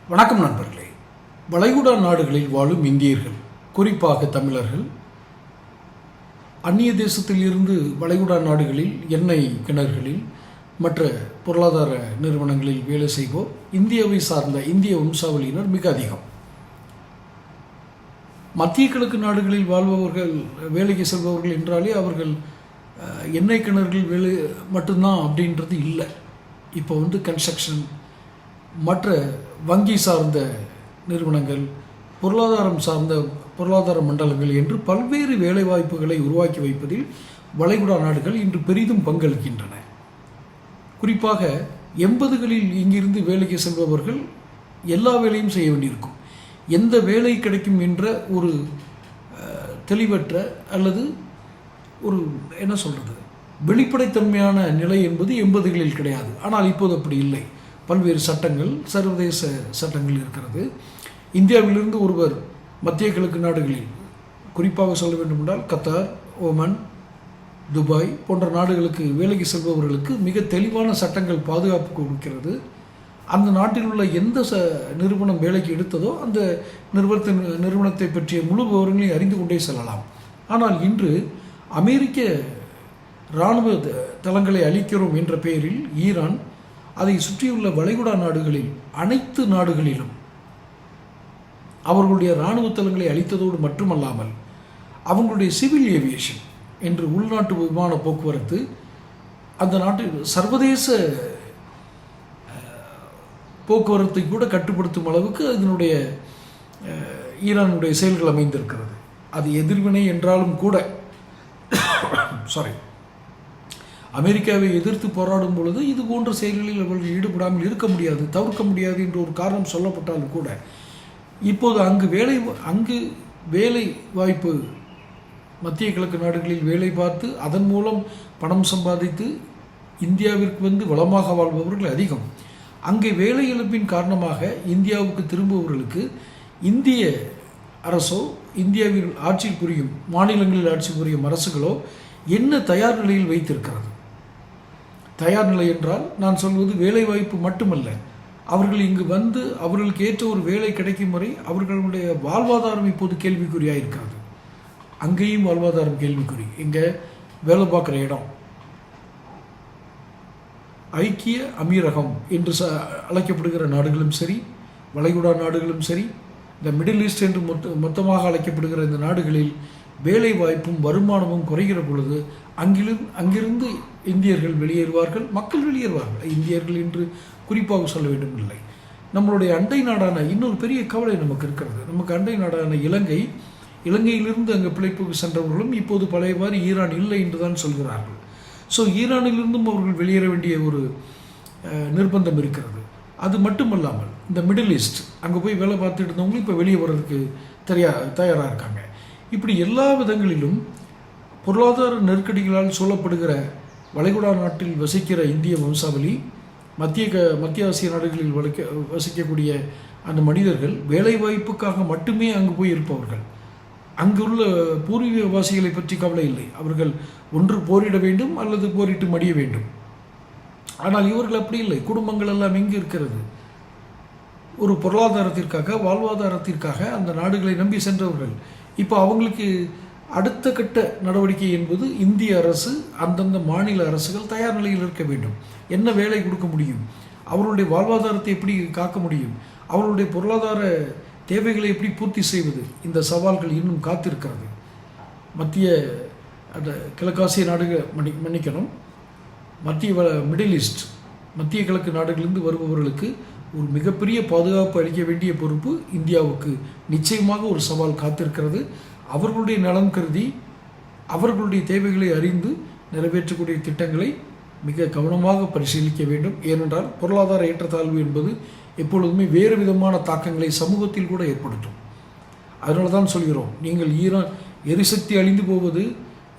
வணக்கம் நண்பர்களே. வளைகுடா நாடுகளில் வாழும் இந்தியர்கள், குறிப்பாக தமிழர்கள், அந்நிய தேசத்தில் இருந்து வளைகுடா நாடுகளில் எண்ணெய் கிணறுகளில் மற்ற பொருளாதார நிறுவனங்களில் வேலை செய்வோர் இந்தியாவை சார்ந்த இந்திய வம்சாவளியினர் மிக அதிகம். மத்திய கிழக்கு நாடுகளில் வாழ்பவர்கள், வேலைக்கு செல்பவர்கள் என்றாலே அவர்கள் எண்ணெய் கிணறுகள் வேலை மட்டும்தான் அப்படின்றது இல்லை. இப்போ கன்ஸ்ட்ரக்ஷன், மற்ற வங்கி சார்ந்த நிறுவனங்கள், பொருளாதாரம் சார்ந்த பொருளாதார மண்டலங்கள் என்று பல்வேறு வேலைவாய்ப்புகளை உருவாக்கி வைப்பதில் வளைகுடா நாடுகள் இன்று பெரிதும் பங்களிக்கின்றன. குறிப்பாக 80களில் இங்கிருந்து வேலைக்கு செல்பவர்கள் எல்லா வேலையும் செய்ய வேண்டியிருக்கும். எந்த வேலை கிடைக்கும் என்ற ஒரு தெளிவற்ற அல்லது ஒரு வெளிப்படைத்தன்மையான நிலை என்பது 80களில் கிடையாது. ஆனால் இப்போது அப்படி இல்லை. பல்வேறு சட்டங்கள், சர்வதேச சட்டங்கள் இருக்கிறது. இந்தியாவிலிருந்து ஒருவர் மத்திய கிழக்கு நாடுகளில், குறிப்பாக சொல்ல வேண்டுமென்றால் கத்தார், ஓமன், துபாய் போன்ற நாடுகளுக்கு வேலைக்கு செல்பவர்களுக்கு மிக தெளிவான சட்டங்கள் பாதுகாப்பு கொடுக்கிறது. அந்த நாட்டில் உள்ள எந்த நிறுவனம் வேலைக்கு எடுத்ததோ அந்த நிறுவனத்தை பற்றிய முழு விவரங்களை அறிந்து கொண்டே செல்லலாம். ஆனால் இன்று அமெரிக்க இராணுவ தளங்களை அளிக்கிறோம் என்ற பெயரில் ஈரான் அதை சுற்றியுள்ள வளைகுடா நாடுகளில் அனைத்து நாடுகளிலும் அவர்களுடைய இராணுவ தளங்களை அளித்ததோடு மட்டுமல்லாமல் அவங்களுடைய சிவில் ஏவியேஷன் என்று உள்நாட்டு விமான போக்குவரத்து, அந்த நாட்டில் சர்வதேச போக்குவரத்தை கூட கட்டுப்படுத்தும் அளவுக்கு அதனுடைய ஈரானுடைய செயல்கள் அமைந்திருக்கிறது. அது எதிர்வினை என்றாலும் கூட அமெரிக்காவை எதிர்த்து போராடும் பொழுது இது போன்ற செயல்களில் அவர்கள் ஈடுபடாமல் இருக்க முடியாது, தவிர்க்க முடியாது என்ற ஒரு காரணம் சொல்லப்பட்டாலும் கூட இப்போது அங்கு வேலை வாய்ப்பு, மத்திய கிழக்கு நாடுகளில் வேலை பார்த்து அதன் மூலம் பணம் சம்பாதித்து இந்தியாவிற்கு வளமாக வாழ்பவர்கள் அதிகம். அங்கே வேலை இழப்பின் காரணமாக இந்தியாவுக்கு திரும்புபவர்களுக்கு இந்திய அரசோ, இந்தியாவில் ஆட்சி புரியும் மாநிலங்களில் ஆட்சி புரியும் அரசுகளோ என்ன தயார் நிலையில் வைத்திருக்கிறது? தயார் நிலை என்றால் நான் சொல்வது வேலை வாய்ப்பு மட்டுமல்ல, அவர்கள் இங்கு வந்து அவர்களுக்கு ஏற்ற ஒரு வேலை கிடைக்கும் வரை அவர்களுடைய வாழ்வாதாரம் இப்போது கேள்விக்குறியாக இருக்கிறது. அங்கேயும் வாழ்வாதாரம் கேள்விக்குறி. இங்கே வேலை பார்க்குற இடம் ஐக்கிய அமீரகம் என்று அழைக்கப்படுகிற நாடுகளும் சரி, வளைகுடா நாடுகளும் சரி, இந்த மிடில் ஈஸ்ட் என்று மொத்தமாக அழைக்கப்படுகிற இந்த நாடுகளில் வேலை வாய்ப்பும் வருமானமும் குறைகிற பொழுது அங்கிருந்து இந்தியர்கள் வெளியேறுவார்கள், மக்கள் வெளியேறுவார்கள். இந்தியர்கள் என்று குறிப்பாக சொல்ல வேண்டும் இல்லை. நம்மளுடைய அண்டை நாடான இன்னொரு பெரிய கவலை நமக்கு இருக்கிறது. நமக்கு அண்டை நாடான இலங்கையிலிருந்து அங்கே பிழைப்புக்கு சென்றவர்களும் இப்போது பழையவாறு ஈரான் இல்லை என்று தான் சொல்கிறார்கள். ஸோ ஈரானிலிருந்தும் அவர்கள் வெளியேற வேண்டிய ஒரு நிர்பந்தம் இருக்கிறது. அது மட்டுமல்லாமல் இந்த மிடில் ஈஸ்ட் அங்கே போய் வேலை பார்த்துட்டு இருந்தவங்களும் இப்போ வெளியே வர்றதுக்கு தயாராக இருக்காங்க. இப்படி எல்லா விதங்களிலும் பொருளாதார நெருக்கடிகளால் சூழப்படுகிற வளைகுடா நாட்டில் வசிக்கிற இந்திய வம்சாவளி, மத்திய ஆசிய நாடுகளில் வசிக்கக்கூடிய அந்த மனிதர்கள் வேலை வாய்ப்புக்காக மட்டுமே அங்கு போய் இருப்பவர்கள். அங்குள்ள பூர்வீகவாசிகளை பற்றி கவலை இல்லை. அவர்கள் ஒன்று போரிட வேண்டும் அல்லது போரிட்டு மடிய வேண்டும். ஆனால் இவர்கள் அப்படி இல்லை. குடும்பங்கள் எல்லாம் எங்கு இருக்கிறது? ஒரு பொருளாதாரத்திற்காக, வாழ்வாதாரத்திற்காக அந்த நாடுகளை நம்பி சென்றவர்கள். இப்போ அவங்களுக்கு அடுத்த கட்ட நடவடிக்கை என்பது இந்திய அரசு, அந்தந்த மாநில அரசுகள் தயார் நிலையில் இருக்க வேண்டும். என்ன வேலை கொடுக்க முடியும்? அவர்களுடைய வாழ்வாதாரத்தை எப்படி காக்க முடியும்? அவர்களுடைய பொருளாதார தேவைகளை எப்படி பூர்த்தி செய்வது? இந்த சவால்கள் இன்னும் காத்திருக்கிறது. கிழக்காசிய நாடுகள் மிடில் ஈஸ்ட், மத்திய கிழக்கு நாடுகளிலிருந்து வருபவர்களுக்கு ஒரு மிகப்பெரிய பாதுகாப்பு அளிக்க வேண்டிய பொறுப்பு இந்தியாவுக்கு நிச்சயமாக ஒரு சவால் காத்திருக்கிறது. அவர்களுடைய நலம் கருதி அவர்களுடைய தேவைகளை அறிந்து நிறைவேற்றக்கூடிய திட்டங்களை மிக கவனமாக பரிசீலிக்க வேண்டும். ஏனென்றால் பொருளாதார ஏற்றத்தாழ்வு என்பது எப்பொழுதுமே வேறு விதமான தாக்கங்களை சமூகத்தில் கூட ஏற்படுத்தும். அதனால தான் சொல்கிறோம், நீங்கள் ஈரான் எரிசக்தி அழிந்து போவது,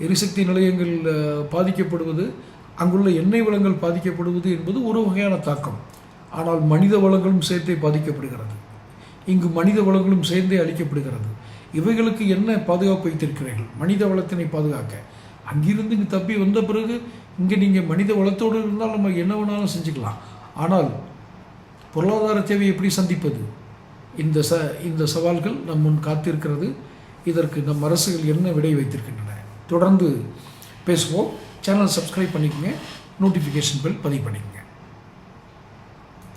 எரிசக்தி நிலையங்கள் பாதிக்கப்படுவது, அங்குள்ள எண்ணெய் வளங்கள் பாதிக்கப்படுவது என்பது ஒரு வகையான தாக்கம். ஆனால் மனித வளங்களும் சேர்த்தே பாதிக்கப்படுகிறது. இங்கு மனித வளங்களும் சேர்ந்தே அளிக்கப்படுகிறது. இவைகளுக்கு என்ன பாதுகாப்பு வைத்திருக்கிறீர்கள்? மனித வளத்தினை பாதுகாக்க. அங்கிருந்து இங்கே தப்பி வந்த பிறகு இங்கே நீங்கள் மனித வளத்தோடு இருந்தால் நம்ம என்ன வேணாலும் செஞ்சுக்கலாம். ஆனால் பொருளாதார தேவையை எப்படி சந்திப்பது? இந்த சவால்கள் நம் முன் காத்திருக்கிறது. இதற்கு நம் அரசுகள் என்ன விடை வைத்திருக்கின்றன? தொடர்ந்து பேசுவோம். சேனல் சப்ஸ்கிரைப் பண்ணிக்கோங்க, நோட்டிஃபிகேஷன் பெல் பதிவு பண்ணிக்கோங்க.